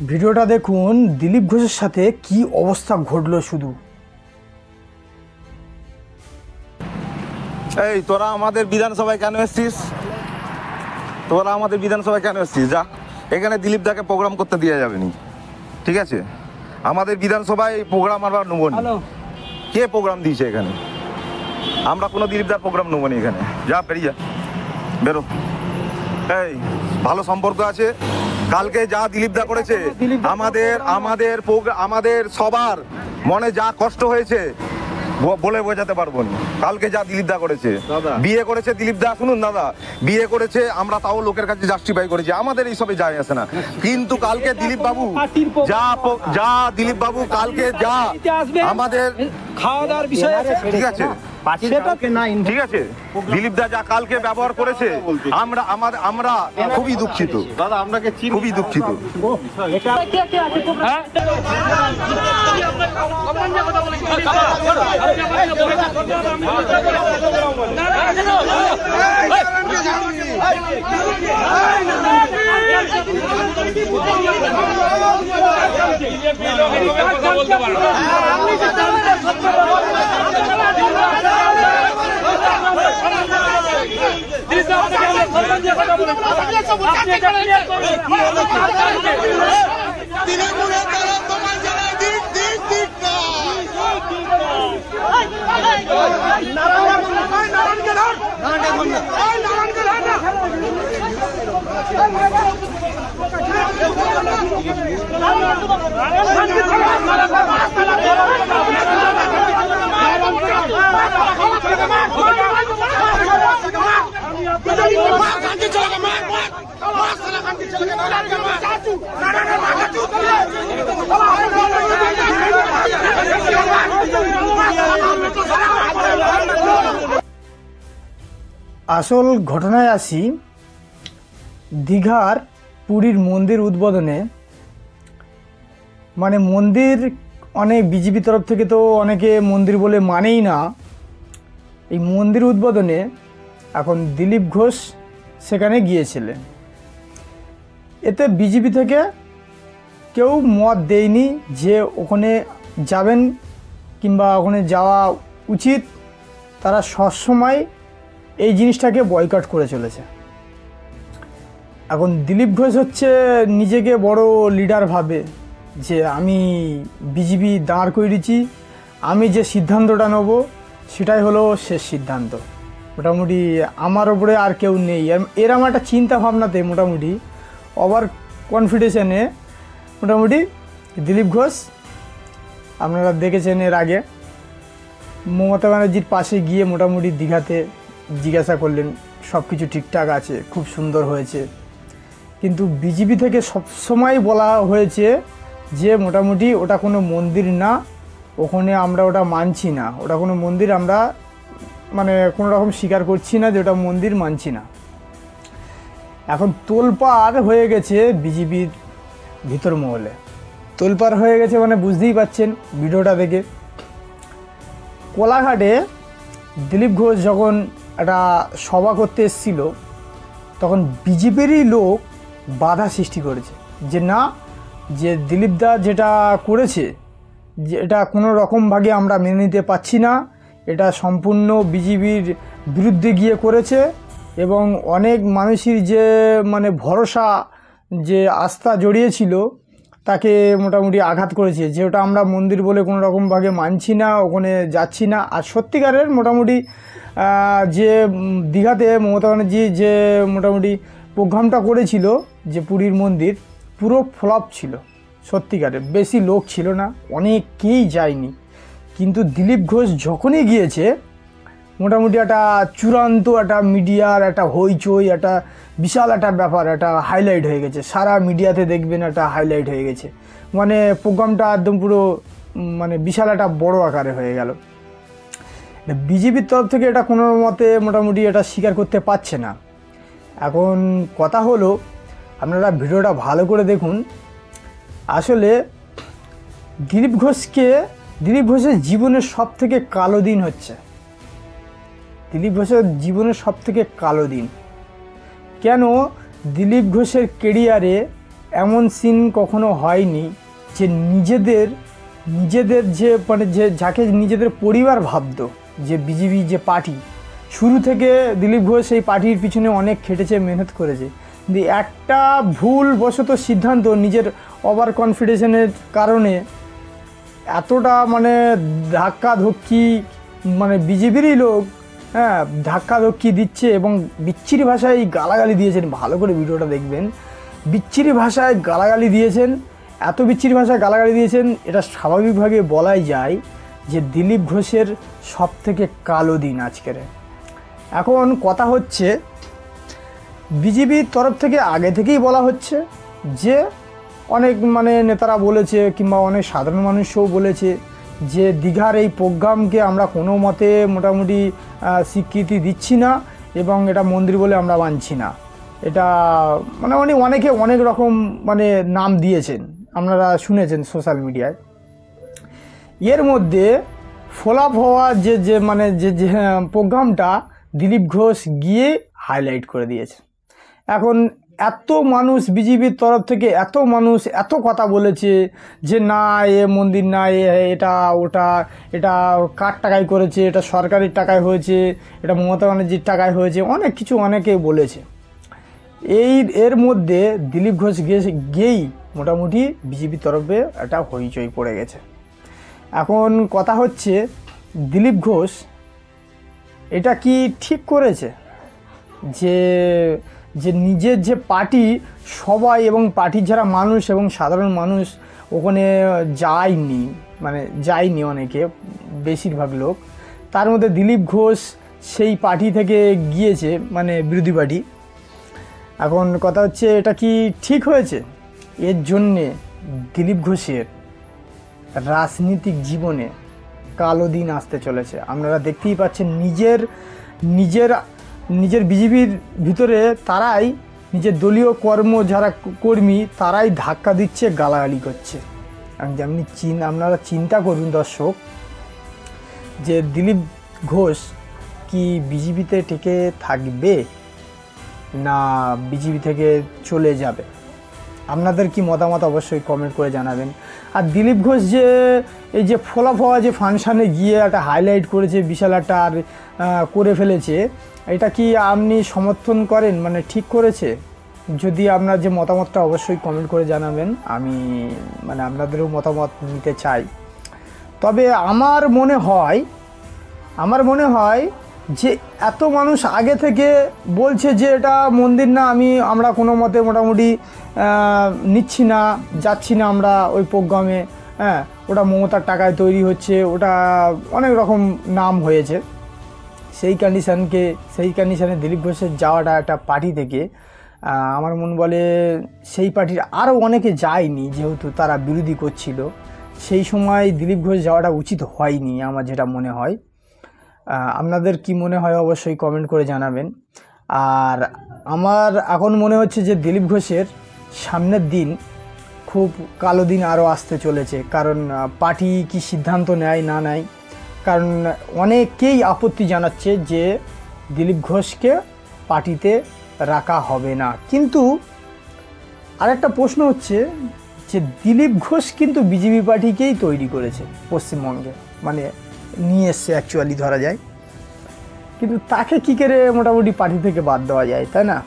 ভিডিওটা দেখুন, দিলীপ ঘোষের সাথে কি অবস্থা ঘটলো শুধু। এই তোরা আমাদের বিধানসভায় কেন এসছিস? তোরা আমাদের বিধানসভায় কেন এসছিস? যা, এখানে দিলীপ দাকে প্রোগ্রাম করতে দেওয়া যাবে নি, ঠিক আছে? আমাদের বিধানসভায় প্রোগ্রাম আমরা নেবো না। কে প্রোগ্রাম দিয়েছে এখানে? আমরা কোনো দিলীপ দার প্রোগ্রাম নেবো না এখানে। যা, বেরিয়ে যা, বেরো। এই ভালো সম্পর্ক আছে, কালকে যা দিলীপ দা করেছে আমাদের সবার মনে যা কষ্ট হয়েছে বলে বোঝাতে পারবো না। কালকে যা দিলীপ দা করেছে, বিয়ে করেছে দিলীপ দা, শুনুন দাদা, বিয়ে করেছে আমরা, তাও লোকের কাছে জাস্টিফাই করেছি, আমাদের এইসবে যায় আসে না। কিন্তু কালকে দিলীপ বাবু যা দিলীপ বাবু কালকে যা আমাদের খাওয়া দাওয়ার বিষয় আছে, ঠিক আছে, ঠিক আছে, দিলীপ দা যা কালকে ব্যবহার করেছে আমরা খুবই দুঃখিত দাদা, আপনাকে খুবই দুঃখিত। আসল ঘটনায় আসি। দীঘার পুরীর মন্দির উদ্বোধনে, মানে মন্দির অনেক বিজেপি তরফ থেকে তো অনেকে মন্দির বলে মানেই না। এই মন্দির উদ্বোধনে এখন দিলীপ ঘোষ সেখানে গিয়েছিলেন। এতে বিজেপি থেকে কেউ মত দেয়নি যে ওখানে যাবেন কিংবা ওখানে যাওয়া উচিত। তারা সবসময় এই জিনিসটাকে বয়কট করে চলেছে। এখন দিলীপ ঘোষ হচ্ছে নিজেকে বড় লিডার ভাবে যে আমি বিজেপি দাঁড় করিয়েছি, আমি যে সিদ্ধান্তটা নেব সেটাই হলো শেষ সিদ্ধান্ত। মোটামুটি আমার ওপরে আর কেউ নেই, এরম একটা চিন্তা ভাবনাতে মোটামুটি ওভার কনফিডেন্সে মোটামুটি দিলীপ ঘোষ, আপনারা দেখেছেন এর আগে মমতা ব্যানার্জির পাশে গিয়ে মোটামুটি দীঘাতে জিজ্ঞাসা করলেন সব কিছু ঠিকঠাক আছে, খুব সুন্দর হয়েছে। কিন্তু বিজেপি থেকে সবসময় বলা হয়েছে যে মোটামুটি ওটা কোনো মন্দির না, ওখানে আমরা ওটা মানছি না, ওটা কোনো মন্দির আমরা মানে কোনো রকম স্বীকার করছি না যে ওটা মন্দির মানছি না। এখন তোলপাড় হয়ে গেছে বিজেপির ভিতর মহলে, তোলপাড় হয়ে গেছে মানে বুঝতেই পাচ্ছেন ভিডিওটা দেখে। কোলাঘাটে দিলীপ ঘোষ যখন একটা সভা করতে এসেছিল তখন বিজেপিরই লোক বাধা সৃষ্টি করেছে যে না, যে দিলীপ দা যেটা করেছে যে এটা কোনো রকমভাবে আমরা মেনে নিতে পারছি না, এটা সম্পূর্ণ বিজেপির বিরুদ্ধে গিয়ে করেছে এবং অনেক মানুষের যে মানে ভরসা যে আস্থা জড়িয়েছিল তাকে মোটামুটি আঘাত করেছে, যে ওটা আমরা মন্দির বলে কোনো রকমভাবে মানছি না, ওখানে যাচ্ছি না। আর সত্যিকারের মোটামুটি যে দীঘাতে মমতা ব্যানার্জি যে মোটামুটি প্রোগ্রামটা করেছিল যে পুরীর মন্দির, পুরো ফ্লপ ছিল সত্যিকারের, বেশি লোক ছিল না, অনেকেই যায়নি। কিন্তু দিলীপ ঘোষ যখনই গিয়েছে মোটামুটি একটা চূড়ান্ত একটা মিডিয়ার একটা হইচই, একটা বিশাল একটা ব্যাপার, একটা হাইলাইট হয়ে গেছে, সারা মিডিয়াতে দেখবেন একটা হাইলাইট হয়ে গেছে, মানে প্রোগ্রামটা একদম পুরো মানে বিশাল একটা বড় আকারে হয়ে গেল। বিজেপির তরফ থেকে এটা কোনো মতে মোটামুটি এটা স্বীকার করতে পারছে না। এখন কথা হলো, আপনারা ভিডিওটা ভালো করে দেখুন। আসলে দিলীপ ঘোষের জীবনের সব থেকে কালো দিন হচ্ছে, দিলীপ ঘোষের জীবনের সব থেকে কালো দিন। কেন? দিলীপ ঘোষের কেরিয়ারে এমন সিন কখনো হয়নি যে নিজেদের যে মানে যে যাকে নিজেদের পরিবার ভাবতো, যে বিজেপি যে পার্টি, শুরু থেকে দিলীপ ঘোষ এই পার্টির পিছনে অনেক খেটেছে, মেহনত করেছে, কিন্তু একটা ভুলবশত সিদ্ধান্ত, নিজের ওভার কনফিডেন্সের কারণে এতটা মানে ধাক্কাধক্কি, মানে বিজেপিরই লোক ধাক্কাধক্কি দিচ্ছে এবং বিচ্ছিরি ভাষায় গালাগালি দিয়েছেন। ভালো করে ভিডিওটা দেখবেন, বিচ্ছিরি ভাষায় গালাগালি দিয়েছেন, এত বিচ্ছিরি ভাষায় গালাগালি দিয়েছেন, এটা স্বাভাবিকভাবে বলাই যায় যে দিলীপ ঘোষের সব থেকে কালো দিন আজকের। এখন কথা হচ্ছে, বিজেপির তরফ থেকে আগে থেকেই বলা হচ্ছে যে অনেক মানে নেতারা বলেছে, কিংবা অনেক সাধারণ মানুষও বলেছে যে দীঘার এই প্রোগ্রামকে আমরা কোনো মতে মোটামুটি স্বীকৃতি দিচ্ছি না এবং এটা মন্দির বলে আমরা মানছি না। এটা মানে অনেকে অনেক রকম মানে নাম দিয়েছেন, আপনারা শুনেছেন সোশ্যাল মিডিয়ায়। এর মধ্যে ফলোআপ হওয়া যে মানে যে প্রোগ্রামটা দিলীপ ঘোষ গিয়ে হাইলাইট করে দিয়েছে। এখন এত মানুষ বিজেপির তরফ থেকে এত মানুষ এত কথা বলেছে যে না এ মন্দির না, এটা ওটা, এটা কার টাকায় করেছে, এটা সরকারি টাকায় হয়েছে, এটা মমতা ব্যানার্জির টাকায় হয়েছে, অনেক কিছু অনেকে বলেছে। এর মধ্যে দিলীপ ঘোষ গিয়েই মোটামুটি বিজেপির তরফে একটা হইচই পড়ে গেছে। এখন কথা হচ্ছে, দিলীপ ঘোষ এটা কি ঠিক করেছে যে নিজের যে পার্টি সবাই এবং পার্টির যারা মানুষ এবং সাধারণ মানুষ ওখানে যায়নি অনেকে, বেশিরভাগ লোক, তার মধ্যে দিলীপ ঘোষ সেই পার্টি থেকে গিয়েছে, মানে বিরোধী পার্টি। এখন কথা হচ্ছে, এটা কি ঠিক হয়েছে? এর জন্যে দিলীপ ঘোষের রাজনীতিক জীবনে কালো দিন আসতে চলেছে। আপনারা দেখতেই পাচ্ছেন, নিজের বিজেপির ভিতরে তারাই, নিজের দলীয় যারা কর্মী তারাই ধাক্কা দিচ্ছে, গালাগালি করছে। যেমনি আপনারা চিন্তা করুন দর্শক, যে দিলীপ ঘোষ কি বিজেপিতে টিকে থাকবে না বিজেপি থেকে চলে যাবে? আপনাদের কি মতামত অবশ্যই কমেন্ট করে জানাবেন। আর দিলীপ ঘোষ যে এই যে ফলোআপ হওয়া যে ফাংশানে গিয়ে একটা হাইলাইট করেছে, বিশাল একটা আর করে ফেলেছে, এটা কি আপনি সমর্থন করেন, মানে ঠিক করেছে? যদি আপনার যে মতামতটা অবশ্যই কমেন্ট করে জানাবেন, আমি মানে আপনাদেরও মতামত নিতে চাই। তবে আমার মনে হয় যে এত মানুষ আগে থেকে বলছে যে এটা মন্দির না, আমরা কোনো মতে মোটামুটি নিচ্ছি না, যাচ্ছি না আমরা ওই প্রোগ্রামে, ওটা মমতার টাকায় তৈরি হচ্ছে, ওটা অনেক রকম নাম হয়েছে। সেই কন্ডিশানে দিলীপ ঘোষের যাওয়াটা একটা পার্টি থেকে, আমার মন বলে সেই পার্টির আরও অনেকে যায়নি, যেহেতু তারা বিরোধী করছিল। সেই সময় দিলীপ ঘোষ যাওয়াটা উচিত হয়নি, আমার যেটা মনে হয়। আপনাদের কি মনে হয় অবশ্যই কমেন্ট করে জানাবেন। আর আমার এখন মনে হচ্ছে যে দিলীপ ঘোষের সামনের দিন খুব কালো দিন আরও আসতে চলেছে। কারণ পার্টি কি সিদ্ধান্ত নেয় না নেয়, কারণ অনেকেই আপত্তি জানাচ্ছে যে দিলীপ ঘোষকে পার্টিতে রাখা হবে না। কিন্তু আরেকটা প্রশ্ন হচ্ছে যে দিলীপ ঘোষ কিন্তু বিজেপি পার্টিকেই তৈরি করেছে পশ্চিমবঙ্গে, মানে নিয়ে এসছে অ্যাকচুয়ালি ধরা যায়। কিন্তু তাকে কী করে মোটামুটি পার্টি থেকে বাদ দেওয়া যায়, তাই না?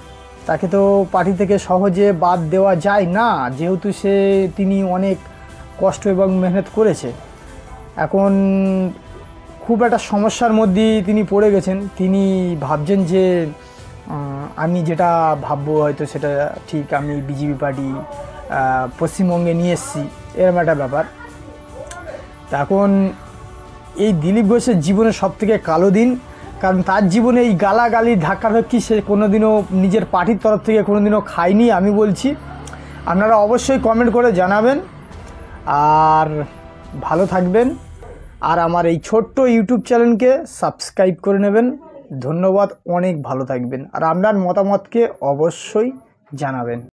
তাকে তো পার্টি থেকে সহজে বাদ দেওয়া যায় না, যেহেতু তিনি অনেক কষ্ট এবং মেহনত করেছে। এখন খুব একটা সমস্যার মধ্যেই তিনি পড়ে গেছেন। তিনি ভাবছেন যে আমি যেটা ভাববো হয়তো সেটা ঠিক, আমি বিজেপি পার্টি পশ্চিমবঙ্গে নিয়ে এসেছি, এরকম একটা ব্যাপার। এখন এই দিলীপ ঘোষের জীবনের সবথেকে কালো দিন, কারণ তার জীবনে এই গালাগালি ধাক্কাধাক্কি সে কোনোদিনও নিজের পার্টির তরফ থেকে কোনোদিনও খায়নি, আমি বলছি। আপনারা অবশ্যই কমেন্ট করে জানাবেন আর ভালো থাকবেন। আর আমার এই ছোট্ট ইউটিউব চ্যানেলকে সাবস্ক্রাইব করে নেবেন। ধন্যবাদ, অনেক ভালো থাকবেন আর আপনার মতামতকে অবশ্যই জানাবেন।